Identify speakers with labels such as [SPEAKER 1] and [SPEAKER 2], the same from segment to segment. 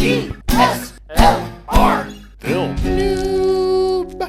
[SPEAKER 1] DSLR Film Noob.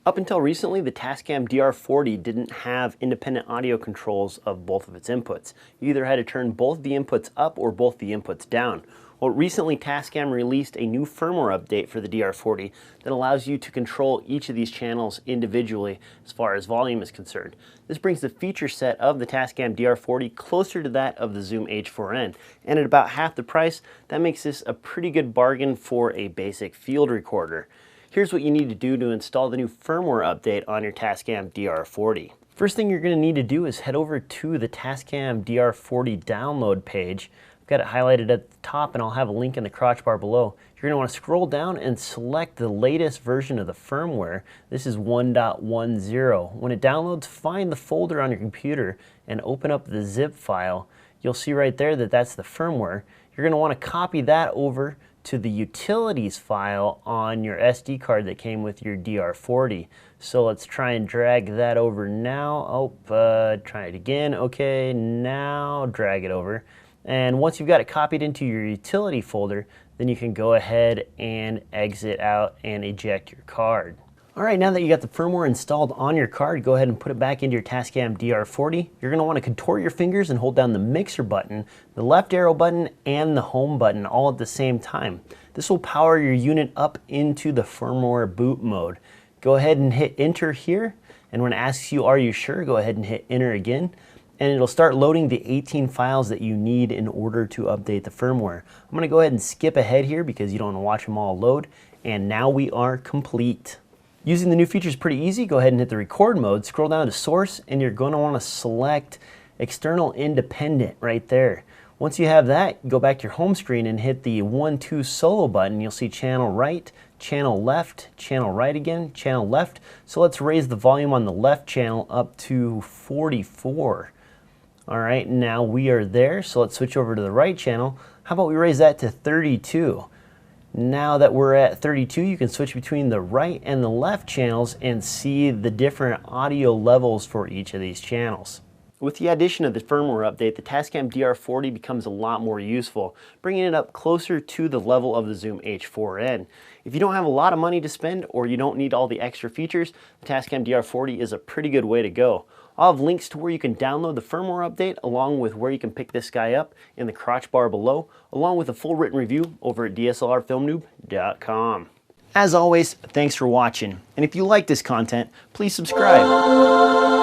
[SPEAKER 1] Up until recently, the Tascam DR-40 didn't have independent audio controls of both of its inputs. You either had to turn both the inputs up or both the inputs down. Well, recently Tascam released a new firmware update for the DR-40 that allows you to control each of these channels individually as far as volume is concerned. This brings the feature set of the Tascam DR-40 closer to that of the Zoom H4n, and at about half the price, that makes this a pretty good bargain for a basic field recorder. Here's what you need to do to install the new firmware update on your Tascam DR-40. First thing you're going to need to do is head over to the Tascam DR-40 download page. Got it highlighted at the top, and I'll have a link in the crotch bar below. You're going to want to scroll down and select the latest version of the firmware. This is 1.10. When it downloads, find the folder on your computer and open up the zip file. You'll see right there that that's the firmware. You're going to want to copy that over to the utilities file on your SD card that came with your DR-40. So let's try and drag that over now. Try it again. Okay, now drag it over. And once you've got it copied into your utility folder, then you can go ahead and exit out and eject your card. All right, now that you got the firmware installed on your card, go ahead and put it back into your Tascam DR-40. You're going to want to contort your fingers and hold down the mixer button, the left arrow button, and the home button all at the same time. This will power your unit up into the firmware boot mode. Go ahead and hit enter here, and when it asks you, are you sure, go ahead and hit enter again. And it'll start loading the 18 files that you need in order to update the firmware. I'm going to go ahead and skip ahead here because you don't want to watch them all load. And now we are complete. Using the new feature is pretty easy. Go ahead and hit the record mode, scroll down to source, and you're going to want to select external independent right there. Once you have that, go back to your home screen and hit the 1-2 solo button. You'll see channel right, channel left, channel right again, channel left. So let's raise the volume on the left channel up to 44. All right, now we are there, so let's switch over to the right channel. How about we raise that to 32? Now that we're at 32, you can switch between the right and the left channels and see the different audio levels for each of these channels. With the addition of the firmware update, the Tascam DR-40 becomes a lot more useful, bringing it up closer to the level of the Zoom H4n. If you don't have a lot of money to spend or you don't need all the extra features, the Tascam DR-40 is a pretty good way to go. I'll have links to where you can download the firmware update along with where you can pick this guy up in the crotch bar below, along with a full written review over at DSLRFilmNoob.com. As always, thanks for watching, and if you like this content, please subscribe.